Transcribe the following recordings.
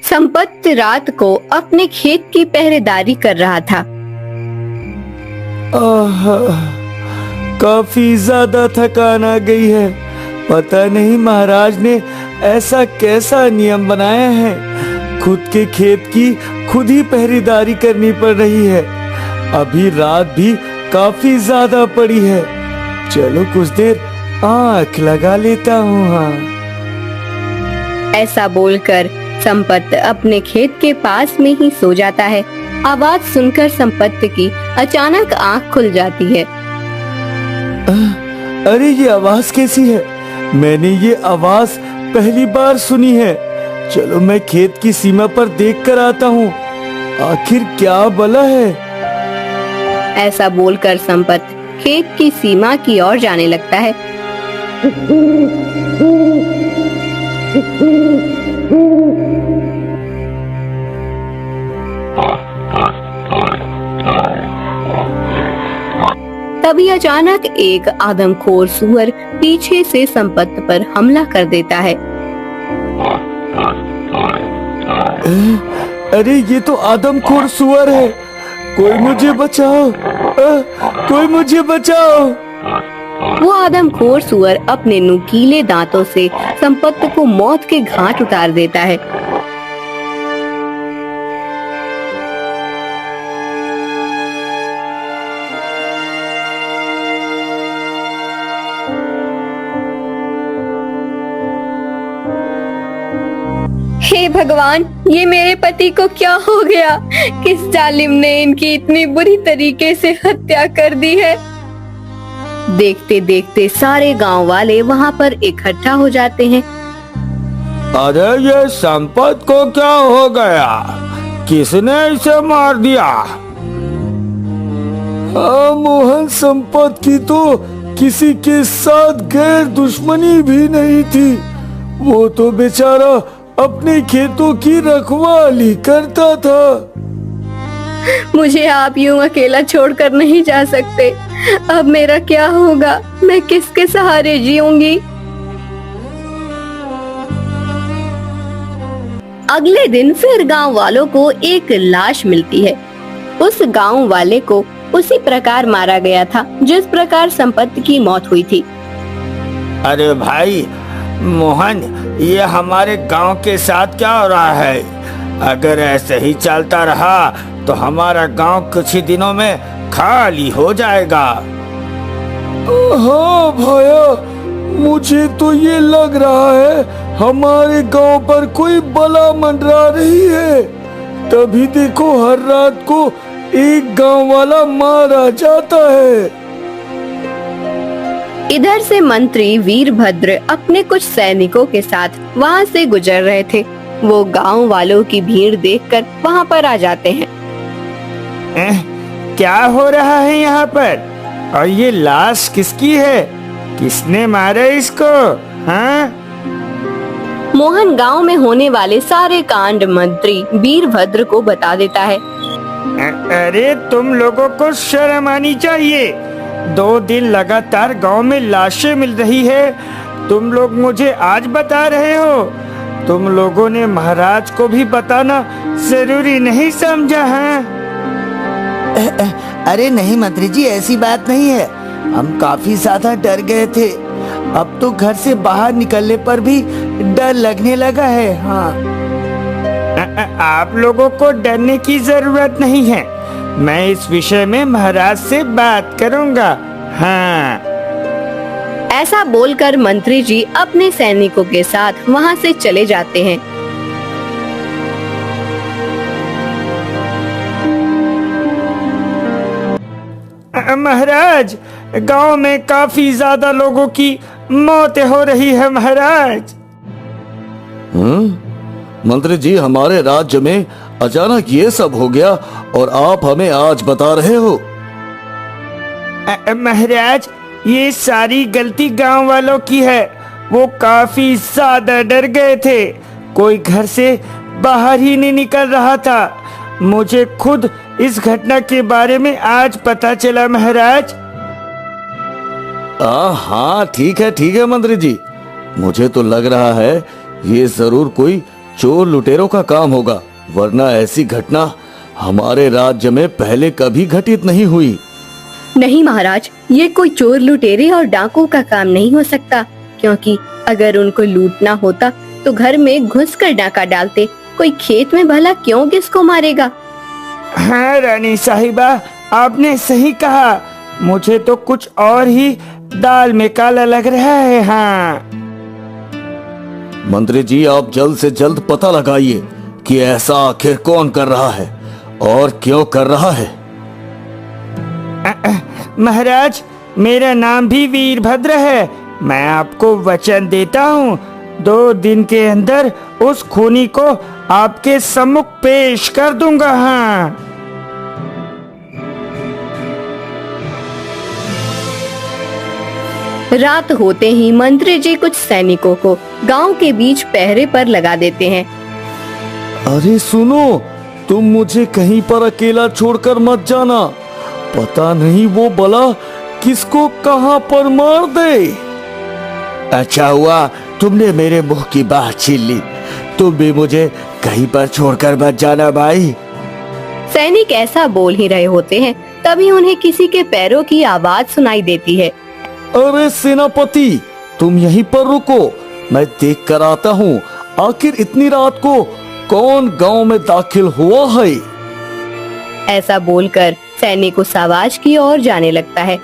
संपत रात को अपने खेत की पहरेदारी कर रहा था। काफी ज्यादा थकान आ गई है। पता नहीं महाराज ने ऐसा कैसा नियम बनाया है, खुद के खेत की खुद ही पहरेदारी करनी पड़ रही है। अभी रात भी काफी ज्यादा पड़ी है। चलो कुछ देर आंख लगा लेता हूँ। हाँ, ऐसा बोलकर संपत अपने खेत के पास में ही सो जाता है। आवाज सुनकर संपत की अचानक आंख खुल जाती है। अरे ये आवाज कैसी है? मैंने ये आवाज पहली बार सुनी है। चलो मैं खेत की सीमा पर देख कर आता हूँ, आखिर क्या भला है। ऐसा बोलकर संपत खेत की सीमा की ओर जाने लगता है। तभी अचानक एक आदमखोर सुअर पीछे से संपत पर हमला कर देता है। अरे ये तो आदमखोर सुअर है। कोई मुझे बचाओ, कोई मुझे बचाओ। वो आदमखोर सुअर अपने नुकीले दांतों से संपत को मौत के घाट उतार देता है। हे भगवान, ये मेरे पति को क्या हो गया? किस जालिम ने इनकी इतनी बुरी तरीके से हत्या कर दी है? देखते देखते सारे गांव वाले वहां पर इकट्ठा हो जाते हैं। अरे ये संपत को क्या हो गया? किसने इसे मार दिया? मोहन, संपत की तो किसी के साथ गैर दुश्मनी भी नहीं थी। वो तो बेचारा अपने खेतों की रखवाली करता था। मुझे आप यूं अकेला छोड़कर नहीं जा सकते। अब मेरा क्या होगा? मैं किसके सहारे जीऊंगी? अगले दिन फिर गांव वालों को एक लाश मिलती है। उस गांव वाले को उसी प्रकार मारा गया था जिस प्रकार संपत की मौत हुई थी। अरे भाई मोहन, ये हमारे गांव के साथ क्या हो रहा है? अगर ऐसे ही चलता रहा तो हमारा गांव कुछ ही दिनों में खाली हो जाएगा। हाँ भैया, मुझे तो ये लग रहा है हमारे गांव पर कोई बला मंडरा रही है। तभी देखो हर रात को एक गांव वाला मारा जाता है। इधर से मंत्री वीरभद्र अपने कुछ सैनिकों के साथ वहां से गुजर रहे थे। वो गांव वालों की भीड़ देखकर वहां पर आ जाते हैं। क्या हो रहा है यहाँ पर? और ये लाश किसकी है? किसने मारा इसको? हाँ? मोहन गांव में होने वाले सारे कांड मंत्री वीरभद्र को बता देता है। अरे तुम लोगों को शर्म आनी चाहिए। 2 दिन लगातार गांव में लाशें मिल रही है, तुम लोग मुझे आज बता रहे हो? तुम लोगों ने महाराज को भी बताना जरूरी नहीं समझा है? अरे नहीं मंत्री जी, ऐसी बात नहीं है। हम काफी ज्यादा डर गए थे। अब तो घर से बाहर निकलने पर भी डर लगने लगा है। हाँ, आप लोगों को डरने की जरूरत नहीं है। मैं इस विषय में महाराज से बात करूंगा। हाँ। ऐसा बोलकर मंत्री जी अपने सैनिकों के साथ वहां से चले जाते हैं। महाराज, गांव में काफी ज्यादा लोगों की मौतें हो रही है महाराज। मंत्री जी, हमारे राज्य में अचानक ये सब हो गया और आप हमें आज बता रहे हो? महाराज, ये सारी गलती गांव वालों की है। वो काफी ज्यादा डर गए थे। कोई घर से बाहर ही नहीं निकल रहा था। मुझे खुद इस घटना के बारे में आज पता चला महाराज। हाँ ठीक है मंत्री जी। मुझे तो लग रहा है ये जरूर कोई चोर लुटेरों का काम होगा, वरना ऐसी घटना हमारे राज्य में पहले कभी घटित नहीं हुई। नहीं महाराज, ये कोई चोर लुटेरे और डाकुओं का काम नहीं हो सकता, क्योंकि अगर उनको लूटना होता तो घर में घुसकर डाका डालते। कोई खेत में भला क्यों किसको मारेगा? हाँ रानी साहिबा, आपने सही कहा। मुझे तो कुछ और ही दाल में काला लग रहा है। हाँ मंत्री जी, आप जल्द से जल्द पता लगाइए कि ऐसा आखिर कौन कर रहा है और क्यों कर रहा है। महाराज, मेरा नाम भी वीरभद्र है। मैं आपको वचन देता हूँ, 2 दिन के अंदर उस खूनी को आपके सम्मुख पेश कर दूंगा। हाँ रात होते ही मंत्री जी कुछ सैनिकों को गांव के बीच पहरे पर लगा देते हैं। अरे सुनो, तुम मुझे कहीं पर अकेला छोड़कर मत जाना। पता नहीं वो बला किसको कहां पर मार दे। अच्छा हुआ तुमने मेरे मुंह की बात छीन ली। तुम भी मुझे कहीं पर छोड़कर मत जाना भाई। सैनिक ऐसा बोल ही रहे होते हैं, तभी उन्हें किसी के पैरों की आवाज सुनाई देती है। अरे सेनापति, तुम यहीं पर रुको, मैं देख कर आता हूँ आखिर इतनी रात को कौन गांव में दाखिल हुआ है। ऐसा बोलकर सैनिक उस आवाज की ओर जाने लगता है।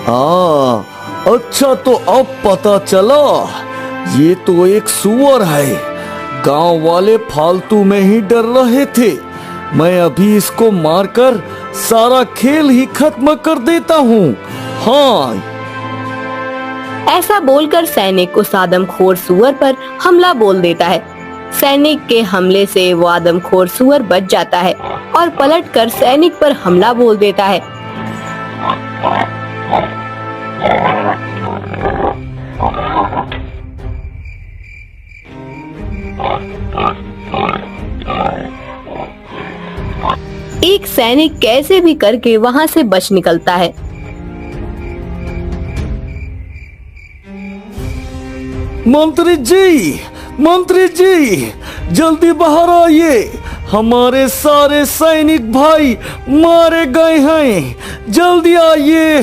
हाँ, अच्छा तो अब पता चला, ये तो एक सुअर है। गांव वाले फालतू में ही डर रहे थे। मैं अभी इसको मारकर सारा खेल ही खत्म कर देता हूँ। हाँ। ऐसा बोलकर सैनिक उस आदमखोर सुअर पर हमला बोल देता है। सैनिक के हमले से वो आदमखोर सुअर बच जाता है और पलटकर सैनिक पर हमला बोल देता है। एक सैनिक कैसे भी करके वहां से बच निकलता है। मंत्री जी, जल्दी बाहर आइए। हमारे सारे सैनिक भाई मारे गए हैं, जल्दी आइए।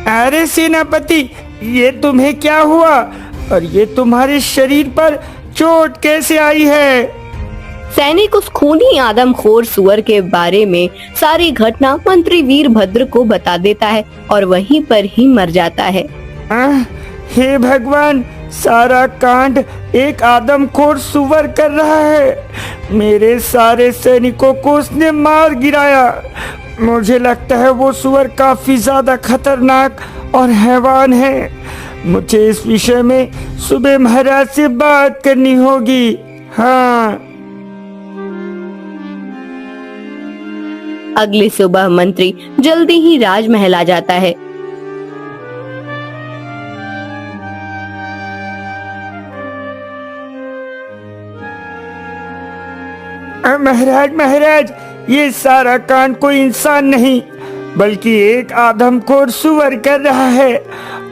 अरे सेनापति, ये तुम्हें क्या हुआ और ये तुम्हारे शरीर पर चोट कैसे आई है? सैनिक उस खूनी आदमखोर सुअर के बारे में सारी घटना मंत्री वीरभद्र को बता देता है और वहीं पर ही मर जाता है। हे भगवान, सारा कांड एक आदमखोर सुअर कर रहा है। मेरे सारे सैनिकों को उसने मार गिराया। मुझे लगता है वो सुअर काफी ज्यादा खतरनाक और हैवान है। मुझे इस विषय में सुबह महाराज से बात करनी होगी। हाँ। अगली सुबह मंत्री जल्दी ही राजमहल आ जाता है। महाराज, ये सारा कांड कोई इंसान नहीं बल्कि एक आदमखोर सुअर कर रहा है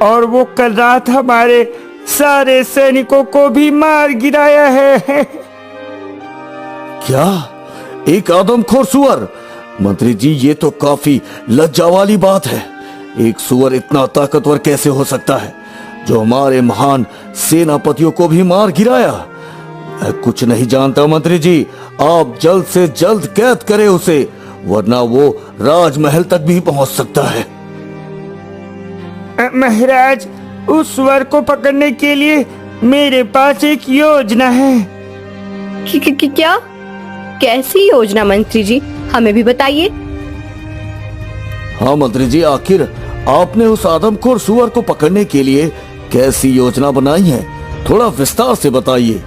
और वो कल रात हमारे सारे सैनिकों को भी मार गिराया है। क्या? एक आदमखोर सुअर? मंत्री जी, ये तो काफी लज्जा वाली बात है। एक सुअर इतना ताकतवर कैसे हो सकता है जो हमारे महान सेनापतियों को भी मार गिराया? मैं कुछ नहीं जानता मंत्री जी, आप जल्द से जल्द कैद करें उसे, वरना वो राजमहल तक भी पहुंच सकता है। महाराज, उस सुअर को पकड़ने के लिए मेरे पास एक योजना है। क्या? कैसी योजना मंत्री जी, हमें भी बताइए। हाँ मंत्री जी, आखिर आपने उस आदमखोर सुअर को पकड़ने के लिए कैसी योजना बनाई है, थोड़ा विस्तार से बताइए।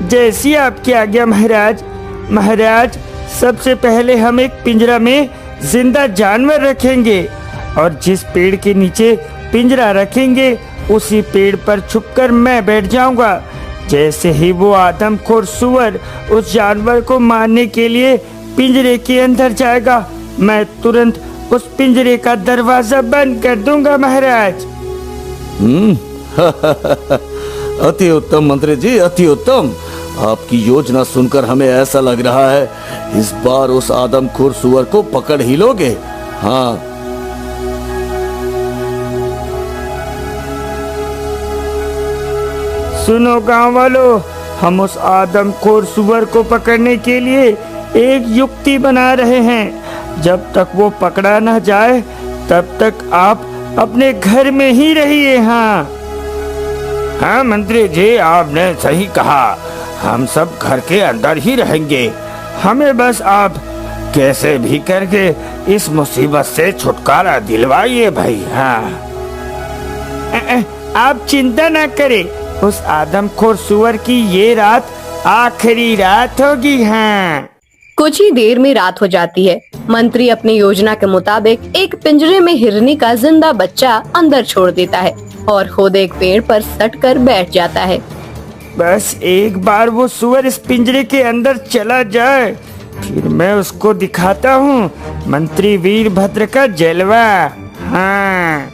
जैसी आपकी आज्ञा महाराज, सबसे पहले हम एक पिंजरा में जिंदा जानवर रखेंगे और जिस पेड़ के नीचे पिंजरा रखेंगे उसी पेड़ पर छुपकर मैं बैठ जाऊंगा। जैसे ही वो आदमखोर सुअर उस जानवर को मारने के लिए पिंजरे के अंदर जाएगा, मैं तुरंत उस पिंजरे का दरवाजा बंद कर दूंगा महाराज। अति उत्तम मंत्री जी, अति उत्तम। आपकी योजना सुनकर हमें ऐसा लग रहा है इस बार उस आदमखोर सुअर को पकड़ ही लोगे। हाँ, सुनो गांव वालों, हम उस आदमखोर सुअर को पकड़ने के लिए एक युक्ति बना रहे हैं। जब तक वो पकड़ा न जाए तब तक आप अपने घर में ही रहिए। हाँ मंत्री जी, आपने सही कहा, हम सब घर के अंदर ही रहेंगे। हमें बस आप कैसे भी करके इस मुसीबत से छुटकारा दिलवाइए भाई। हाँ, आप चिंता ना करें, उस आदमखोर सुअर की ये रात आखिरी रात होगी। हाँ, कुछ ही देर में रात हो जाती है। मंत्री अपनी योजना के मुताबिक एक पिंजरे में हिरनी का जिंदा बच्चा अंदर छोड़ देता है और खुद एक पेड़ पर सटकर बैठ जाता है। बस एक बार वो सुअर इस पिंजरे के अंदर चला जाए, फिर मैं उसको दिखाता हूँ मंत्री वीरभद्र का जलवा। हाँ।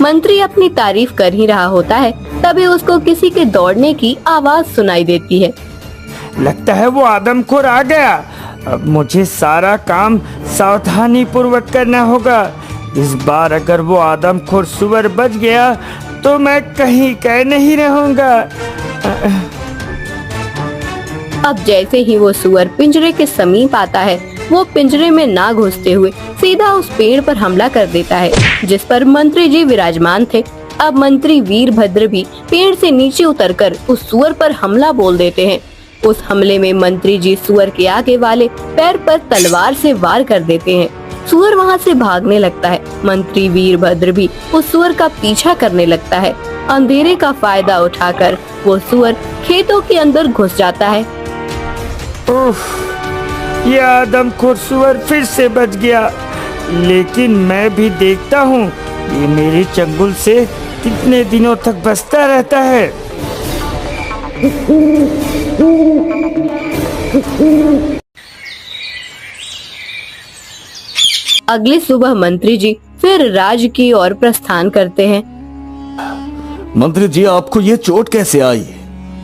मंत्री अपनी तारीफ कर ही रहा होता है, तभी उसको किसी के दौड़ने की आवाज सुनाई देती है। लगता है वो आदमखोर आ गया। अब मुझे सारा काम सावधानी पूर्वक करना होगा। इस बार अगर वो आदमखोर सुअर बच गया तो मैं कहीं कह नहीं रहूंगा। अब जैसे ही वो सुअर पिंजरे के समीप आता है, वो पिंजरे में ना घुसते हुए सीधा उस पेड़ पर हमला कर देता है जिस पर मंत्री जी विराजमान थे। अब मंत्री वीरभद्र भी पेड़ से नीचे उतरकर उस सुअर पर हमला बोल देते हैं। उस हमले में मंत्री जी सुअर के आगे वाले पैर पर तलवार से वार कर देते हैं। सुअर वहां से भागने लगता है। मंत्री वीरभद्र भी उस सुअर का पीछा करने लगता है। अंधेरे का फायदा उठाकर वो सुअर खेतों के अंदर घुस जाता है। उफ, ये आदमखोर सुअर फिर से बच गया, लेकिन मैं भी देखता हूँ ये मेरे चंगुल से कितने दिनों तक बचता रहता है। अगली सुबह मंत्री जी फिर राज्य की ओर प्रस्थान करते हैं। मंत्री जी, आपको ये चोट कैसे आई?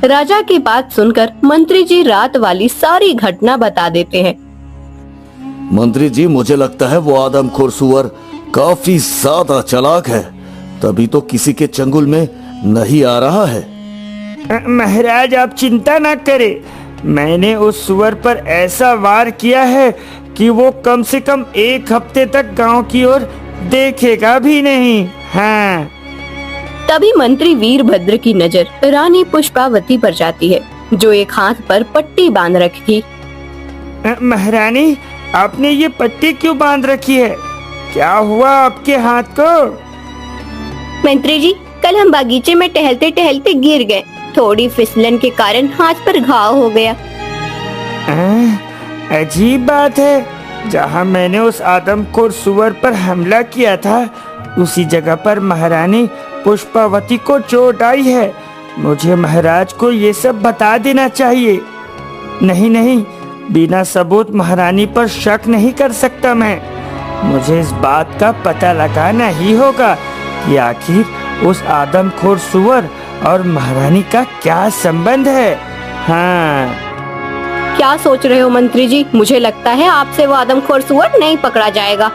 राजा की बात सुनकर मंत्री जी रात वाली सारी घटना बता देते हैं। मंत्री जी, मुझे लगता है वो आदमखोर सुअर काफी ज्यादा चालाक है, तभी तो किसी के चंगुल में नहीं आ रहा है। महाराज, आप चिंता ना करें, मैंने उस सुअर पर ऐसा वार किया है कि वो कम से कम 1 हफ्ते तक गांव की ओर देखेगा भी नहीं। हाँ। तभी मंत्री वीरभद्र की नजर रानी पुष्पावती पर जाती है, जो एक हाथ पर पट्टी बांध रखी थी। महारानी, आपने ये पट्टी क्यों बांध रखी है? क्या हुआ आपके हाथ को? मंत्री जी, कल हम बागीचे में टहलते टहलते गिर गए। थोड़ी फिसलन के कारण हाथ पर घाव हो गया। अजीब बात है, जहाँ मैंने उस आदमखोर सुअर पर हमला किया था उसी जगह पर महारानी पुष्पावती को चोट आई है। मुझे महाराज को ये सब बता देना चाहिए। नहीं, बिना सबूत महारानी पर शक नहीं कर सकता मैं। मुझे इस बात का पता लगाना ही होगा कि आखिर उस आदमखोर सुअर और महारानी का क्या संबंध है। हाँ। क्या सोच रहे हो मंत्री जी? मुझे लगता है आपसे वो आदमखोर सुअर नहीं पकड़ा जाएगा।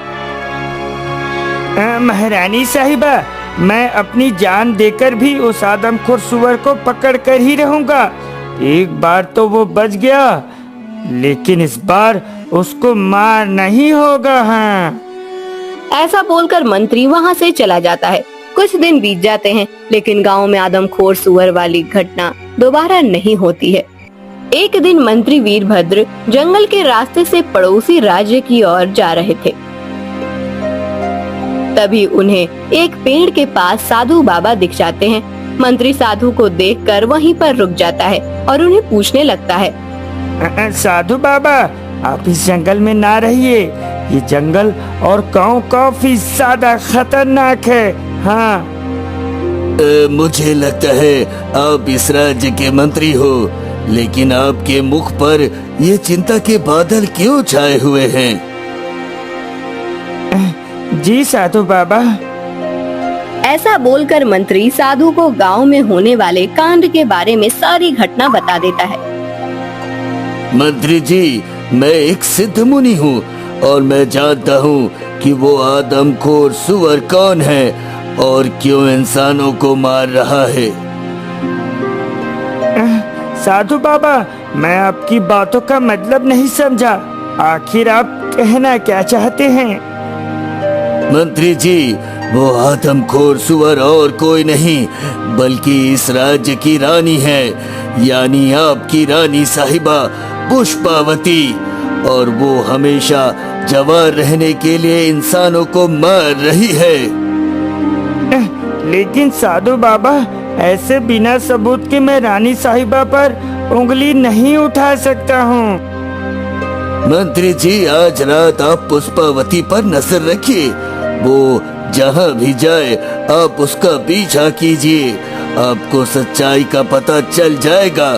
महारानी साहिबा, मैं अपनी जान देकर भी उस आदमखोर सुअर को पकड़ कर ही रहूंगा। एक बार तो वो बच गया, लेकिन इस बार उसको मार नहीं होगा। हाँ। ऐसा बोलकर मंत्री वहाँ से चला जाता है। कुछ दिन बीत जाते हैं, लेकिन गांव में आदमखोर सुअर वाली घटना दोबारा नहीं होती है। एक दिन मंत्री वीरभद्र जंगल के रास्ते से पड़ोसी राज्य की ओर जा रहे थे। तभी उन्हें एक पेड़ के पास साधु बाबा दिख जाते हैं। मंत्री साधु को देखकर वहीं पर रुक जाता है और उन्हें पूछने लगता है, साधु बाबा, आप इस जंगल में ना रहिए। ये जंगल और गांव काफी ज्यादा खतरनाक है। हाँ। मुझे लगता है आप इस राज्य के मंत्री हो, लेकिन आपके मुख पर ये चिंता के बादल क्यों छाए हुए हैं? जी साधु बाबा। ऐसा बोलकर मंत्री साधु को गांव में होने वाले कांड के बारे में सारी घटना बता देता है। मंत्री जी, मैं एक सिद्ध मुनि हूँ और मैं जानता हूँ कि वो आदमखोर सुअर कौन है और क्यों इंसानों को मार रहा है। साधु बाबा, मैं आपकी बातों का मतलब नहीं समझा। आखिर आप कहना क्या चाहते हैं? मंत्री जी, वो आदमखोर सुअर और कोई नहीं बल्कि इस राज्य की रानी है, यानी आपकी रानी साहिबा पुष्पावती, और वो हमेशा जवान रहने के लिए इंसानों को मार रही है। लेकिन साधु बाबा, ऐसे बिना सबूत के मैं रानी साहिबा पर उंगली नहीं उठा सकता हूँ। मंत्री जी, आज रात आप पुष्पावती पर नजर रखिए। वो जहाँ भी जाए आप उसका पीछा कीजिए, आपको सच्चाई का पता चल जाएगा।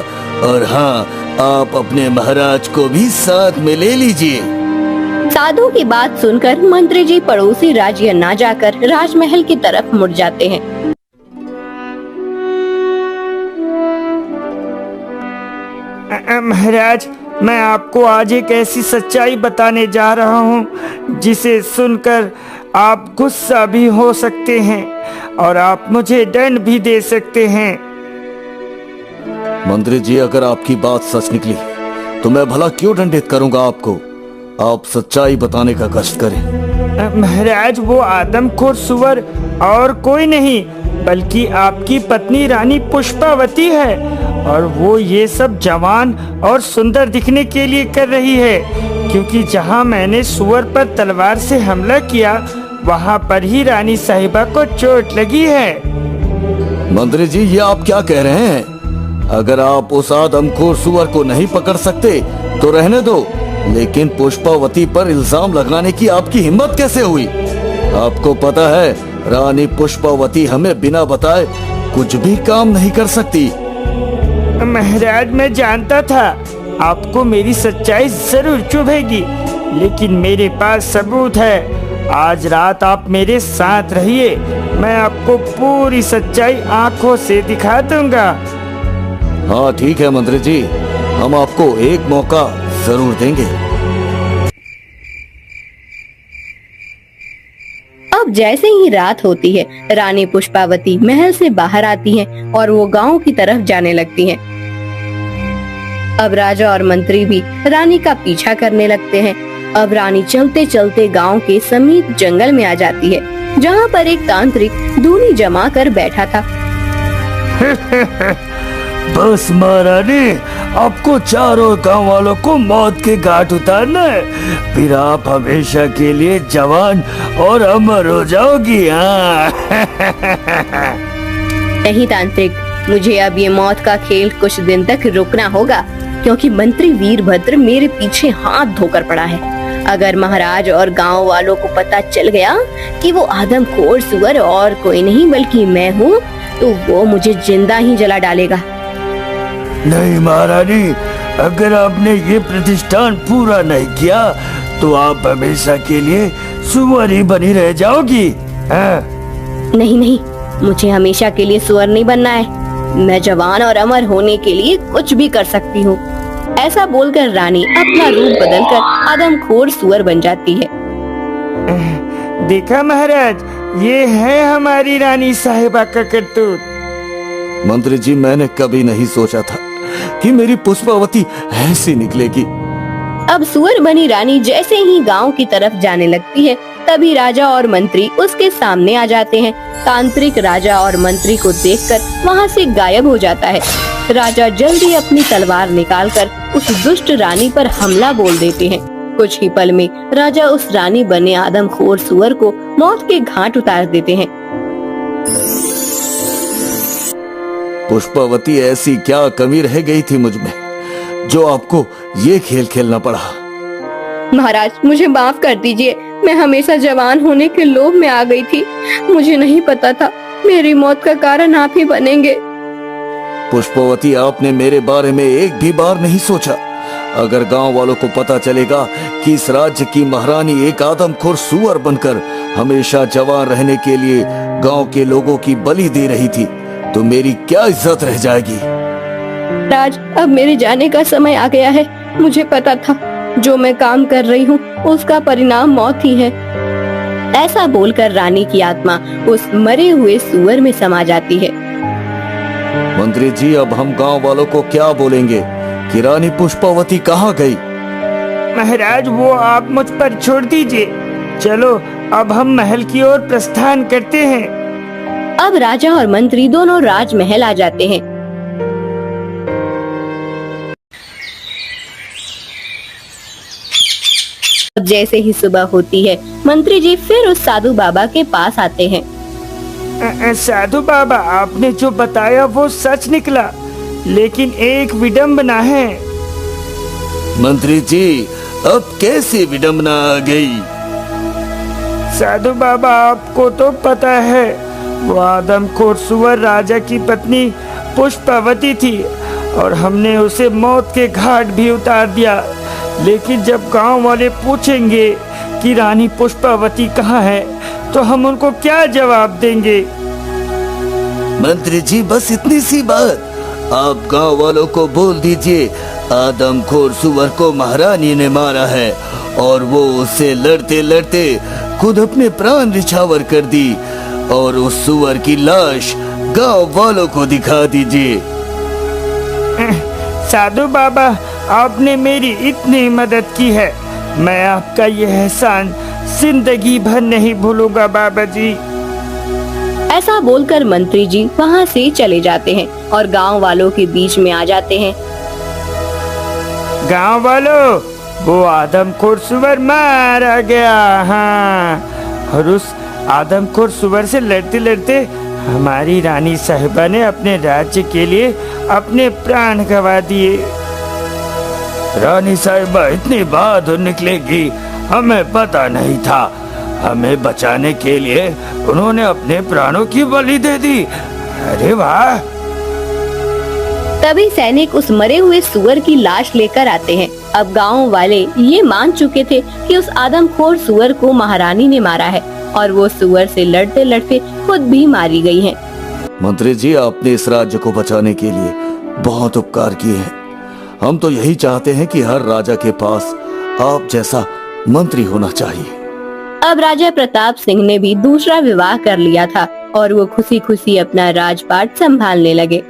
और हाँ, आप अपने महाराज को भी साथ में ले लीजिए। साधु की बात सुनकर मंत्री जी पड़ोसी राज्य न जाकर राजमहल की तरफ मुड़ जाते हैं। महाराज, मैं आपको आज एक ऐसी सच्चाई बताने जा रहा हूँ जिसे सुनकर आप गुस्सा भी हो सकते हैं और आप मुझे दंड भी दे सकते हैं। मंत्री जी, अगर आपकी बात सच निकली तो मैं भला क्यों दंडित करूंगा आपको। आप सच्चाई बताने का कष्ट करें। महाराज, वो आदमखोर सुअर और कोई नहीं बल्कि आपकी पत्नी रानी पुष्पावती है, और वो ये सब जवान और सुंदर दिखने के लिए कर रही है, क्योंकि जहाँ मैंने सुअर पर तलवार से हमला किया वहाँ पर ही रानी साहिबा को चोट लगी है। मंत्री जी, ये आप क्या कह रहे हैं? अगर आप उस आदमखोर सुअर को नहीं पकड़ सकते तो रहने दो, लेकिन पुष्पावती पर इल्जाम लगाने की आपकी हिम्मत कैसे हुई? आपको पता है रानी पुष्पावती हमें बिना बताए कुछ भी काम नहीं कर सकती। महाराज, मैं जानता था आपको मेरी सच्चाई जरूर चुभेगी, लेकिन मेरे पास सबूत है। आज रात आप मेरे साथ रहिए, मैं आपको पूरी सच्चाई आंखों से दिखा दूंगा। हाँ ठीक है मंत्री जी, हम आपको एक मौका जरूर देंगे। अब जैसे ही रात होती है, रानी पुष्पावती महल से बाहर आती हैं और वो गांव की तरफ जाने लगती हैं। अब राजा और मंत्री भी रानी का पीछा करने लगते हैं। अब रानी चलते चलते गांव के समीप जंगल में आ जाती है, जहां पर एक तांत्रिक धूनी जमा कर बैठा था। बस महारानी, आपको चारों गांव वालों को मौत के घाट उतारना है, फिर आप हमेशा के लिए जवान और अमर हो जाओगी। हाँ। नहीं तांत्रिक, मुझे अब ये मौत का खेल कुछ दिन तक रुकना होगा, क्योंकि मंत्री वीरभद्र मेरे पीछे हाथ धोकर पड़ा है। अगर महाराज और गांव वालों को पता चल गया कि वो आदमखोर सुअर और कोई नहीं बल्कि मैं हूँ, तो वो मुझे जिंदा ही जला डालेगा। नहीं महारानी, अगर आपने ये प्रतिष्ठान पूरा नहीं किया तो आप हमेशा के लिए सुअर ही बनी रह जाओगी। हाँ? नहीं नहीं, मुझे हमेशा के लिए सुअर नहीं बनना है। मैं जवान और अमर होने के लिए कुछ भी कर सकती हूँ। ऐसा बोलकर रानी अपना रूप बदलकर आदमखोर सुअर बन जाती है। देखा महाराज, ये है हमारी रानी साहिबा का करतूत। मंत्री जी, मैंने कभी नहीं सोचा था कि मेरी पुष्पावती ऐसी निकलेगी। अब सुअर बनी रानी जैसे ही गांव की तरफ जाने लगती है, तभी राजा और मंत्री उसके सामने आ जाते हैं। तांत्रिक राजा और मंत्री को देखकर वहां से गायब हो जाता है। राजा जल्दी अपनी तलवार निकालकर उस दुष्ट रानी पर हमला बोल देते हैं। कुछ ही पल में राजा उस रानी बने आदमखोर सुअर को मौत के घाट उतार देते हैं। पुष्पावती, ऐसी क्या कमी रह गई थी मुझ में जो आपको ये खेल खेलना पड़ा? महाराज, मुझे माफ कर दीजिए। मैं हमेशा जवान होने के लोभ में आ गई थी। मुझे नहीं पता था मेरी मौत का कारण आप ही बनेंगे। पुष्पावती, आपने मेरे बारे में एक भी बार नहीं सोचा। अगर गांव वालों को पता चलेगा कि इस राज्य की महारानी एक आदमखोर सुअर बनकर हमेशा जवान रहने के लिए गांव के लोगों की बलि दे रही थी, तो मेरी क्या इज्जत रह जाएगी। राज, अब मेरे जाने का समय आ गया है। मुझे पता था जो मैं काम कर रही हूँ उसका परिणाम मौत ही है। ऐसा बोलकर रानी की आत्मा उस मरे हुए सुअर में समा जाती है। मंत्री जी, अब हम गांव वालों को क्या बोलेंगे कि रानी पुष्पावती कहाँ गई? महाराज, वो आप मुझ पर छोड़ दीजिए। चलो अब हम महल की ओर प्रस्थान करते हैं। अब राजा और मंत्री दोनों राजमहल आ जाते हैं। अब जैसे ही सुबह होती है, मंत्री जी फिर उस साधु बाबा के पास आते हैं। साधु बाबा, आपने जो बताया वो सच निकला, लेकिन एक विडंबना है। मंत्री जी, अब कैसी विडंबना आ गई? साधु बाबा, आपको तो पता है वो आदमखोर सुअर राजा की पत्नी पुष्पावती थी और हमने उसे मौत के घाट भी उतार दिया। लेकिन जब गांव वाले पूछेंगे कि रानी पुष्पावती कहाँ है, तो हम उनको क्या जवाब देंगे? मंत्री जी, बस इतनी सी बात आप गांव वालों को बोल दीजिए, आदमखोर सुअर को महारानी ने मारा है और वो उससे लड़ते लड़ते खुद अपने प्राण निछावर कर दी, और उस सुअर की लाश गांव वालों को दिखा दीजिए। साधु बाबा, आपने मेरी इतनी मदद की है, मैं आपका यह एहसान जिंदगी भर नहीं भूलूंगा बाबा जी। ऐसा बोलकर मंत्री जी वहाँ से चले जाते हैं और गांव वालों के बीच में आ जाते हैं। गांव वालों, वो आदमखोर सुअर मारा गया। हाँ, और उस आदमखोर सुअर से लड़ते लड़ते हमारी रानी साहिबा ने अपने राज्य के लिए अपने प्राण गंवा दिए। रानी साहिबा इतनी बहादुर निकलेगी, हमें पता नहीं था। हमें बचाने के लिए उन्होंने अपने प्राणों की बलि दे दी। अरे वाह! तभी सैनिक उस मरे हुए सुअर की लाश लेकर आते हैं। अब गांव वाले ये मान चुके थे कि उस आदमखोर सुअर को महारानी ने मारा है और वो सुअर से लड़ते लड़ते खुद भी मारी गई है। मंत्री जी, आपने इस राज्य को बचाने के लिए बहुत उपकार किए हैं। हम तो यही चाहते हैं कि हर राजा के पास आप जैसा मंत्री होना चाहिए। अब राजा प्रताप सिंह ने भी दूसरा विवाह कर लिया था और वो खुशी खुशी अपना राजपाट संभालने लगे।